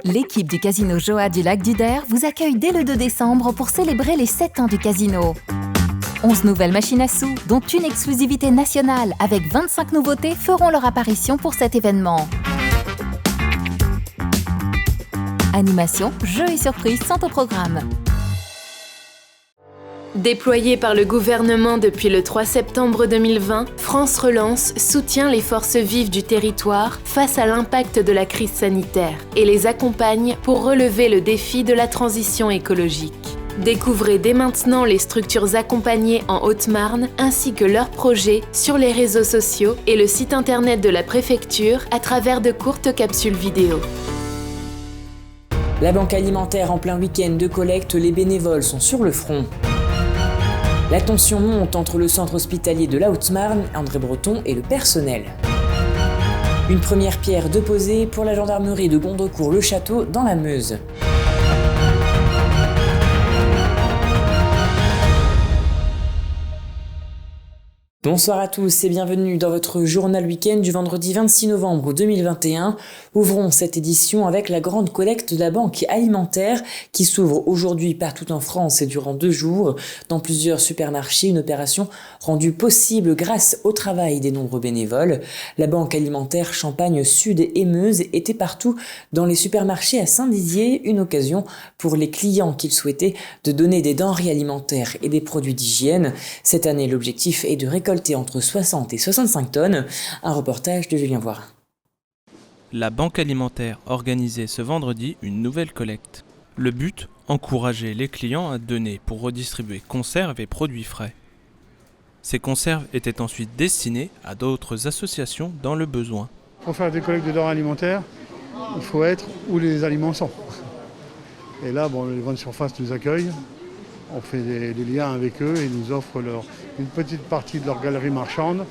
L'équipe du Casino Joa du Lac du Der vous accueille dès le 2 décembre pour célébrer les 7 ans du casino. 11 nouvelles machines à sous, dont une exclusivité nationale avec 25 nouveautés, feront leur apparition pour cet événement. Animation, jeux et surprises sont au programme. Déployée par le gouvernement depuis le 3 septembre 2020, France Relance soutient les forces vives du territoire face à l'impact de la crise sanitaire et les accompagne pour relever le défi de la transition écologique. Découvrez dès maintenant les structures accompagnées en Haute-Marne ainsi que leurs projets sur les réseaux sociaux et le site internet de la préfecture à travers de courtes capsules vidéo. La banque alimentaire en plein week-end de collecte, les bénévoles sont sur le front. La tension monte entre le centre hospitalier de la Haute-Marne, André Breton et le personnel. Une première pierre déposée pour la gendarmerie de Gondrecourt-le-Château dans la Meuse. Bonsoir à tous et bienvenue dans votre journal week-end du vendredi 26 novembre 2021. Ouvrons cette édition avec la grande collecte de la banque alimentaire qui s'ouvre aujourd'hui partout en France et durant 2 jours dans plusieurs supermarchés. Une opération rendue possible grâce au travail des nombreux bénévoles. La banque alimentaire Champagne Sud et Meuse était partout dans les supermarchés à Saint-Dizier. Une occasion pour les clients qui le souhaitaient de donner des denrées alimentaires et des produits d'hygiène. Cette année, l'objectif est de récolter entre 60 et 65 tonnes. Un reportage de Julien Voirin. La banque alimentaire organisait ce vendredi une nouvelle collecte. Le but, encourager les clients à donner pour redistribuer conserves et produits frais. Ces conserves étaient ensuite destinées à d'autres associations dans le besoin. Pour faire des collectes de denrées alimentaires, il faut être où les aliments sont. Et là, les grandes surfaces nous accueillent. On fait des liens avec eux et ils nous offrent une petite partie de leur galerie marchande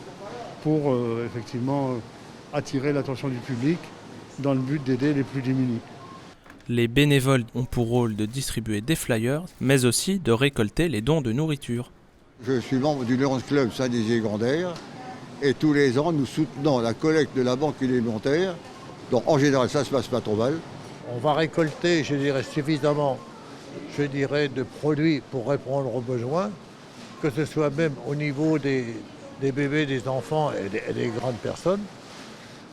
pour effectivement attirer l'attention du public dans le but d'aider les plus démunis. Les bénévoles ont pour rôle de distribuer des flyers, mais aussi de récolter les dons de nourriture. Je suis membre du Lions Club Saint-Dizier-Grand'Aire et tous les ans nous soutenons la collecte de la banque alimentaire. Donc en général ça se passe pas trop mal. On va récolter, suffisamment de produits pour répondre aux besoins, que ce soit même au niveau des bébés, des enfants et des grandes personnes,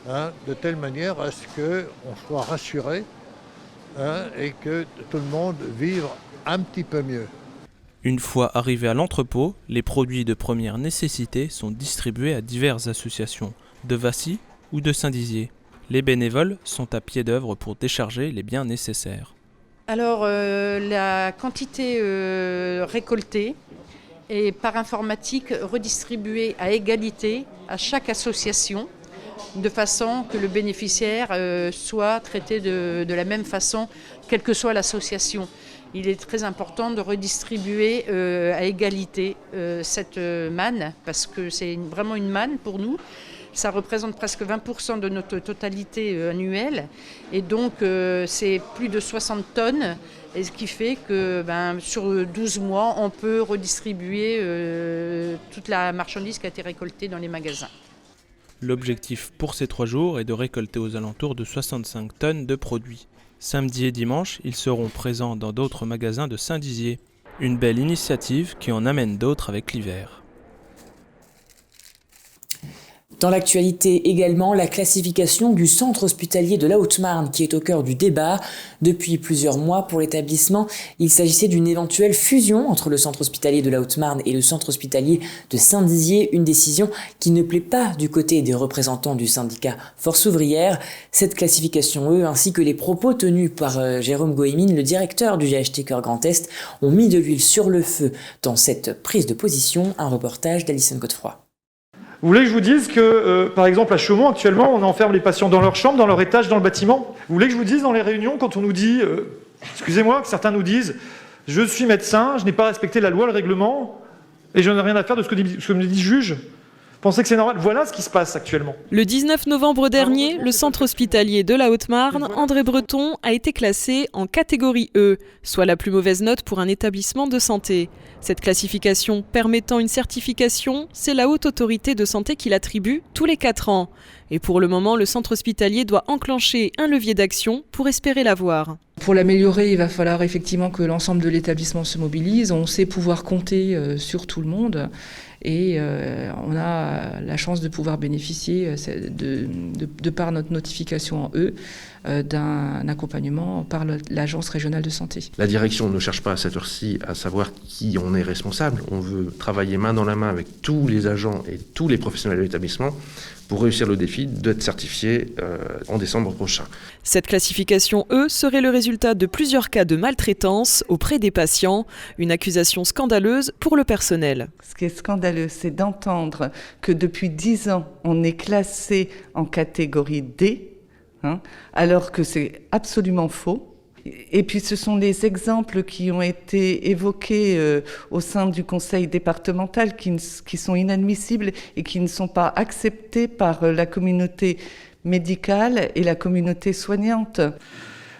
de telle manière à ce qu'on soit rassuré et que tout le monde vive un petit peu mieux. Une fois arrivés à l'entrepôt, les produits de première nécessité sont distribués à diverses associations, de Vassy ou de Saint-Dizier. Les bénévoles sont à pied d'œuvre pour décharger les biens nécessaires. Alors, la quantité récoltée est par informatique redistribuée à égalité à chaque association, de façon que le bénéficiaire soit traité de la même façon, quelle que soit l'association. Il est très important de redistribuer à égalité cette manne, parce que c'est vraiment une manne pour nous. Ça représente presque 20% de notre totalité annuelle et donc c'est plus de 60 tonnes, et ce qui fait que sur 12 mois, on peut redistribuer toute la marchandise qui a été récoltée dans les magasins. L'objectif pour ces 3 jours est de récolter aux alentours de 65 tonnes de produits. Samedi et dimanche, ils seront présents dans d'autres magasins de Saint-Dizier. Une belle initiative qui en amène d'autres avec l'hiver. Dans l'actualité également, la classification du centre hospitalier de la Haute-Marne qui est au cœur du débat. Depuis plusieurs mois pour l'établissement, il s'agissait d'une éventuelle fusion entre le centre hospitalier de la Haute-Marne et le centre hospitalier de Saint-Dizier, une décision qui ne plaît pas du côté des représentants du syndicat Force ouvrière. Cette classification, ainsi que les propos tenus par Jérôme Goémine, le directeur du GHT Cœur Grand Est, ont mis de l'huile sur le feu dans cette prise de position. Un reportage d'Alison Godefroy. Vous voulez que je vous dise que, par exemple, à Chaumont, actuellement, on enferme les patients dans leur chambre, dans leur étage, dans le bâtiment. Vous voulez que je vous dise dans les réunions, quand on nous dit, excusez-moi, que certains nous disent « je suis médecin, je n'ai pas respecté la loi, le règlement, et je n'ai rien à faire de ce que me dit le juge ». Pensez que c'est normal? Voilà ce qui se passe actuellement. Le 19 novembre dernier, le centre hospitalier de la Haute-Marne, André Breton, a été classé en catégorie E, soit la plus mauvaise note pour un établissement de santé. Cette classification permettant une certification, c'est la Haute Autorité de Santé qui l'attribue tous les 4 ans. Et pour le moment, le centre hospitalier doit enclencher un levier d'action pour espérer l'avoir. Pour l'améliorer, il va falloir effectivement que l'ensemble de l'établissement se mobilise. On sait pouvoir compter sur tout le monde et on a la chance de pouvoir bénéficier, de par notre notification en E, d'un accompagnement par l'Agence régionale de santé. La direction ne cherche pas à cette heure-ci à savoir qui on est responsable. On veut travailler main dans la main avec tous les agents et tous les professionnels de l'établissement pour réussir le défi d'être certifié en décembre prochain. Cette classification E serait le résultat de plusieurs cas de maltraitance auprès des patients, une accusation scandaleuse pour le personnel. Ce qui est scandaleux, c'est d'entendre que depuis 10 ans, on est classé en catégorie D, alors que c'est absolument faux. Et puis ce sont les exemples qui ont été évoqués au sein du conseil départemental qui sont inadmissibles et qui ne sont pas acceptés par la communauté médicale et la communauté soignante.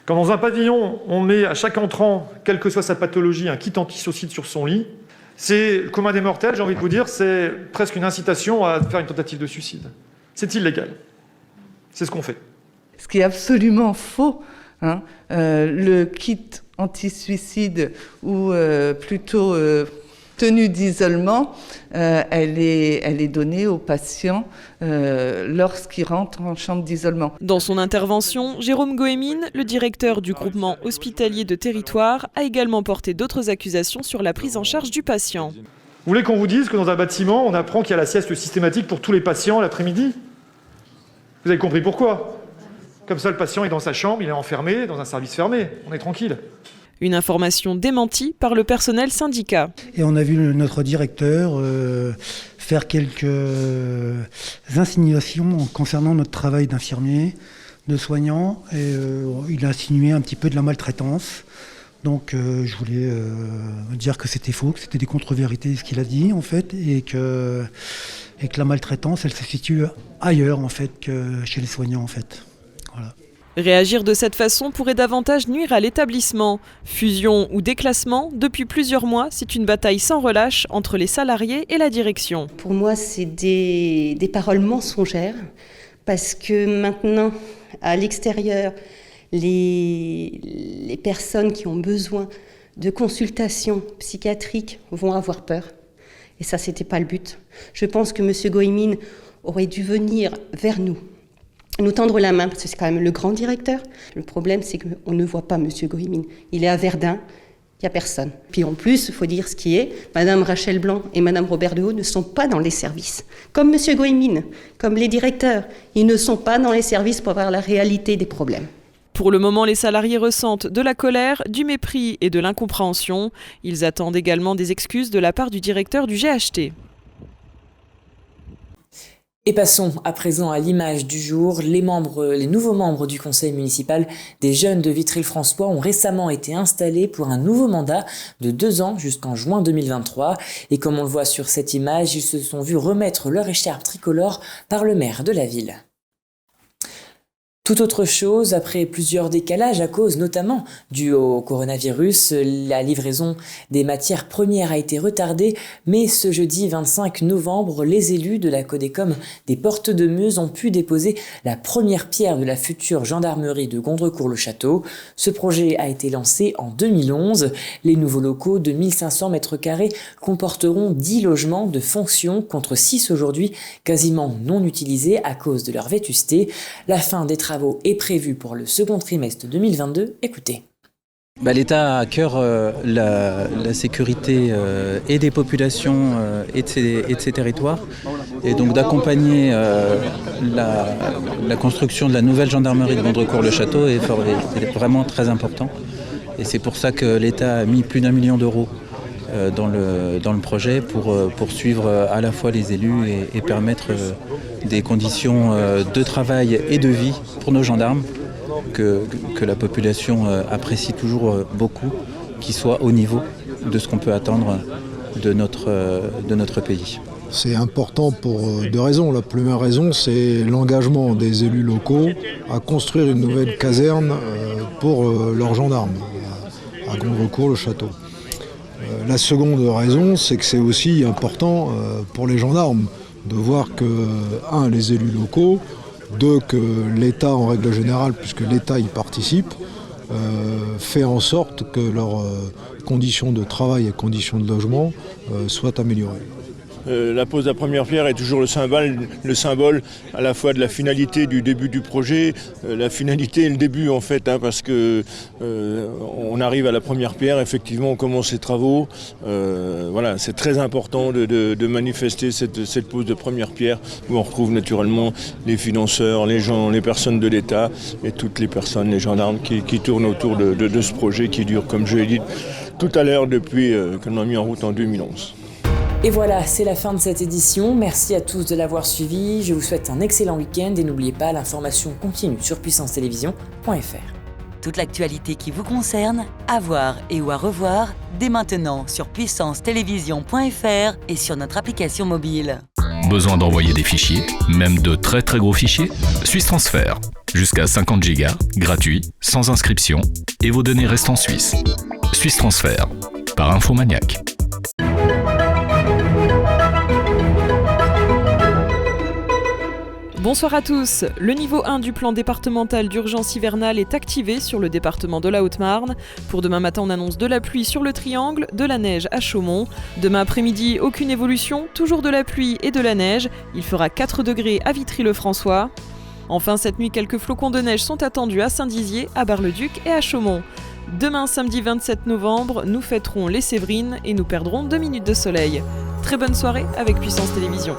Quand dans un pavillon, on met à chaque entrant, quelle que soit sa pathologie, un kit anti-suicide sur son lit, c'est le commun des mortels, j'ai envie de vous dire, c'est presque une incitation à faire une tentative de suicide. C'est illégal. C'est ce qu'on fait. Ce qui est absolument faux. Le kit anti-suicide ou plutôt tenue d'isolement, elle est donnée aux patients lorsqu'ils rentrent en chambre d'isolement. Dans son intervention, Jérôme Goémine, le directeur du groupement hospitalier de territoire, a également porté d'autres accusations sur la prise en charge du patient. Vous voulez qu'on vous dise que dans un bâtiment, on apprend qu'il y a la sieste systématique pour tous les patients l'après-midi? Vous avez compris pourquoi? Comme ça, le patient est dans sa chambre, il est enfermé, dans un service fermé. On est tranquille. Une information démentie par le personnel syndicat. Et on a vu notre directeur faire quelques insinuations concernant notre travail d'infirmier, de soignant. Et il a insinué un petit peu de la maltraitance. Donc je voulais dire que c'était faux, que c'était des contre-vérités ce qu'il a dit en fait, et que la maltraitance, elle se situe ailleurs en fait que chez les soignants en fait. Voilà. Réagir de cette façon pourrait davantage nuire à l'établissement. Fusion ou déclassement, depuis plusieurs mois, c'est une bataille sans relâche entre les salariés et la direction. Pour moi, c'est des paroles mensongères, parce que maintenant, à l'extérieur, les personnes qui ont besoin de consultations psychiatriques vont avoir peur. Et ça, c'était pas le but. Je pense que M. Goémine aurait dû venir vers nous tendre la main, parce que c'est quand même le grand directeur. Le problème, c'est qu'on ne voit pas M. Goémine. Il est à Verdun, il n'y a personne. Puis en plus, il faut dire ce qui est, Mme Rachel Blanc et Mme Robert Dehaut ne sont pas dans les services. Comme M. Goémine, comme les directeurs, ils ne sont pas dans les services pour voir la réalité des problèmes. Pour le moment, les salariés ressentent de la colère, du mépris et de l'incompréhension. Ils attendent également des excuses de la part du directeur du GHT. Et passons à présent à l'image du jour. Les nouveaux membres du conseil municipal des jeunes de Vitry-le-François ont récemment été installés pour un nouveau mandat de 2 ans jusqu'en juin 2023. Et comme on le voit sur cette image, ils se sont vus remettre leur écharpe tricolore par le maire de la ville. Tout autre chose, après plusieurs décalages à cause notamment dû au coronavirus, la livraison des matières premières a été retardée, mais ce jeudi 25 novembre, les élus de la Codécom des Portes de Meuse ont pu déposer la première pierre de la future gendarmerie de Gondrecourt-le-Château. Ce projet a été lancé en 2011. Les nouveaux locaux de 1500 mètres carrés comporteront 10 logements de fonction contre 6 aujourd'hui, quasiment non utilisés à cause de leur vétusté. La fin des travaux est prévu pour le second trimestre 2022. Écoutez. L'État a à cœur la sécurité et des populations et de ses territoires, et donc d'accompagner la construction de la nouvelle gendarmerie de Gondrecourt-le-Château est vraiment très important. Et c'est pour ça que l'État a mis plus d'1 million d'euros dans le projet pour poursuivre à la fois les élus et permettre des conditions de travail et de vie pour nos gendarmes que la population apprécie toujours beaucoup, qui soient au niveau de ce qu'on peut attendre de notre pays. C'est important pour deux raisons. La première raison, c'est l'engagement des élus locaux à construire une nouvelle caserne pour leurs gendarmes, à Gondrecourt, le château. La seconde raison, c'est que c'est aussi important pour les gendarmes de voir que, les élus locaux, deux, que l'État en règle générale, puisque l'État y participe, fait en sorte que leurs conditions de travail et conditions de logement soient améliorées. La pose de la première pierre est toujours le symbole à la fois de la finalité du début du projet, la finalité et le début en fait, parce que on arrive à la première pierre, effectivement on commence les travaux. Voilà, c'est très important de manifester cette pose de première pierre où on retrouve naturellement les financeurs, les gens, les personnes de l'État et toutes les personnes, les gendarmes qui tournent autour de ce projet qui dure, comme je l'ai dit tout à l'heure, depuis qu'on l'a mis en route en 2011. Et voilà, c'est la fin de cette édition. Merci à tous de l'avoir suivi. Je vous souhaite un excellent week-end et n'oubliez pas, l'information continue sur puissancetélévision.fr. Toute l'actualité qui vous concerne, à voir et ou à revoir, dès maintenant sur puissancetélévision.fr et sur notre application mobile. Besoin d'envoyer des fichiers, même de très très gros fichiers? Suisse Transfert. Jusqu'à 50 Go, gratuit, sans inscription, et vos données restent en Suisse. Suisse Transfert, par Infomaniac. Bonsoir à tous. Le niveau 1 du plan départemental d'urgence hivernale est activé sur le département de la Haute-Marne. Pour demain matin, on annonce de la pluie sur le Triangle, de la neige à Chaumont. Demain après-midi, aucune évolution, toujours de la pluie et de la neige. Il fera 4 degrés à Vitry-le-François. Enfin, cette nuit, quelques flocons de neige sont attendus à Saint-Dizier, à Bar-le-Duc et à Chaumont. Demain, samedi 27 novembre, nous fêterons les Séverines et nous perdrons 2 minutes de soleil. Très bonne soirée avec Puissance Télévision.